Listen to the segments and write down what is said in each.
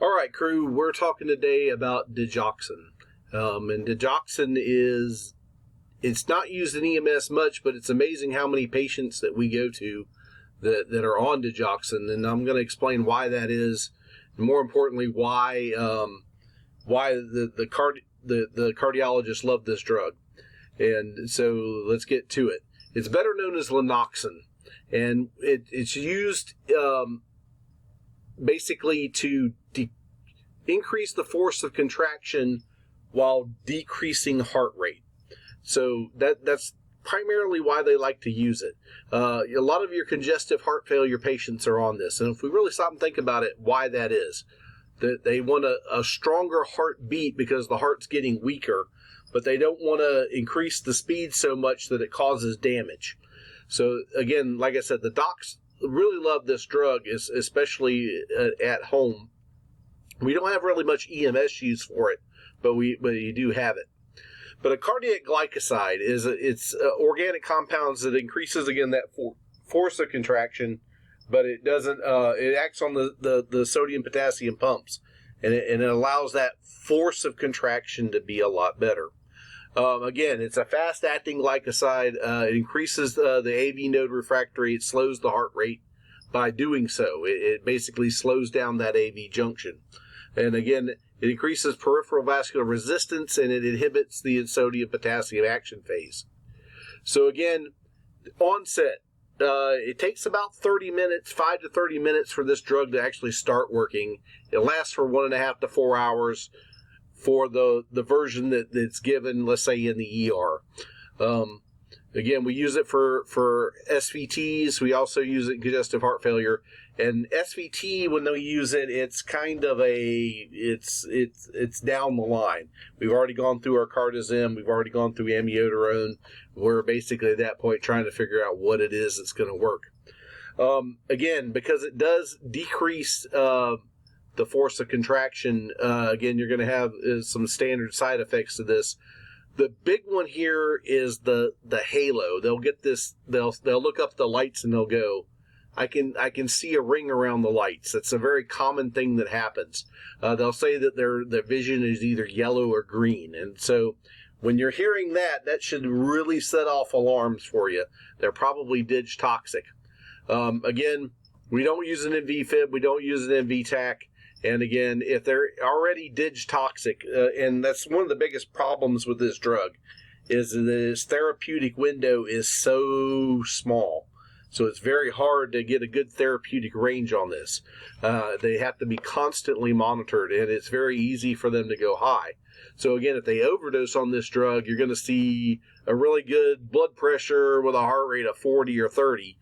All right, crew, we're talking today about digoxin. And digoxin it's not used in EMS much, but it's amazing how many patients that we go to that are on digoxin, and I'm going to explain why that is, and more importantly, why the cardiologists love this drug. And so let's get to it. It's better known as Lanoxin, and it's used basically to increase the force of contraction while decreasing heart rate. So that's primarily why they like to use it. A lot of your congestive heart failure patients are on this, and if we really stop and think about it, why that is, that they want a stronger heartbeat because the heart's getting weaker, but they don't want to increase the speed so much that it causes damage. So again, like I said, the docs really love this drug, especially at home. We don't have really much EMS use for it, but you do have it. But a cardiac glycoside it's organic compounds that increases, again, that force of contraction, but it doesn't. It acts on the sodium potassium pumps, and it allows that force of contraction to be a lot better. Again, it's a fast-acting glycoside. It increases the AV node refractory. It slows the heart rate by doing so. It basically slows down that AV junction. And again, it increases peripheral vascular resistance, and it inhibits the sodium-potassium action phase. So again, onset, it takes about 30 minutes, 5 to 30 minutes for this drug to actually start working. It lasts for 1.5 to 4 hours for the version that's given, let's say, in the ER. Again, we use it for SVTs. We also use it in congestive heart failure. And SVT, when they use it, it's kind of it's down the line. We've already gone through our cardizem. We've already gone through amiodarone. We're basically at that point trying to figure out what it is that's going to work. Again, because it does decrease the force of contraction, again, you're going to have some standard side effects to this. The big one here is the halo. They'll get this. They'll look up the lights and they'll go, I can see a ring around the lights. That's a very common thing that happens. They'll say that their vision is either yellow or green, and so when you're hearing that should really set off alarms for you. They're probably dig toxic. Again, we don't use an NV-fib. We don't use an NV-TAC. And again, if they're already dig toxic, and that's one of the biggest problems with this drug, is that its therapeutic window is so small. So it's very hard to get a good therapeutic range on this. They have to be constantly monitored, and it's very easy for them to go high. So again, if they overdose on this drug, you're going to see a really good blood pressure with a heart rate of 40 or 30.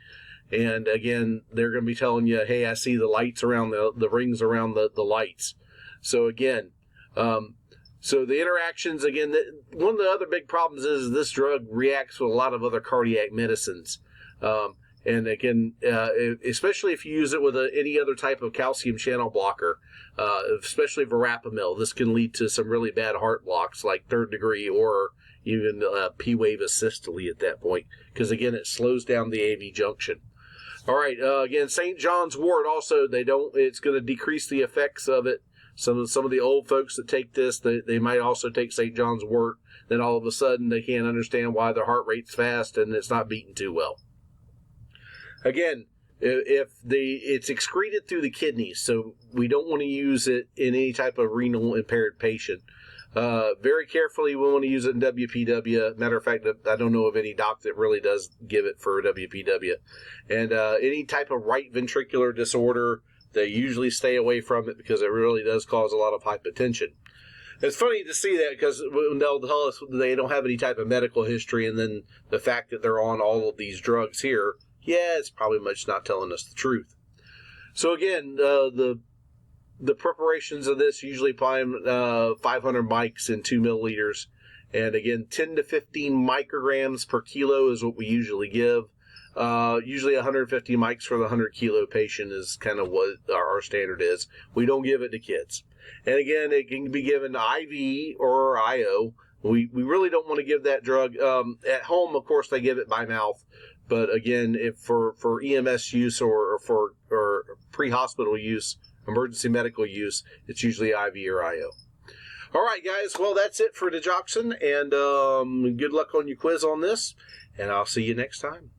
And again, they're going to be telling you, hey, I see the lights around the rings around the lights. So again, so the interactions, again, one of the other big problems is this drug reacts with a lot of other cardiac medicines. And again, especially if you use it with any other type of calcium channel blocker, especially verapamil, this can lead to some really bad heart blocks like third degree or even P-wave asystole at that point, because again, it slows down the AV junction. All right, again, St. John's wort also, it's going to decrease the effects of it. Some of the old folks that take this, they might also take St. John's wort. Then all of a sudden, they can't understand why their heart rate's fast and it's not beating too well. Again, it's excreted through the kidneys, so we don't want to use it in any type of renal impaired patient. Very carefully, we want to use it in WPW. Matter of fact, I don't know of any doc that really does give it for WPW. And any type of right ventricular disorder, they usually stay away from it because it really does cause a lot of hypotension. It's funny to see that because they'll tell us they don't have any type of medical history, and then the fact that they're on all of these drugs here, yeah, it's probably much not telling us the truth. So again, the preparations of this usually apply 500 mics in 2 milliliters. And again, 10 to 15 micrograms per kilo is what we usually give. Usually 150 mics for the 100 kilo patient is kind of what our standard is. We don't give it to kids. And again, it can be given IV or IO. We really don't want to give that drug. At home, of course, they give it by mouth. But again, if for EMS use or for pre-hospital use emergency medical use, it's usually IV or IO. All right, guys. Well, that's it for Digoxin, and good luck on your quiz on this, and I'll see you next time.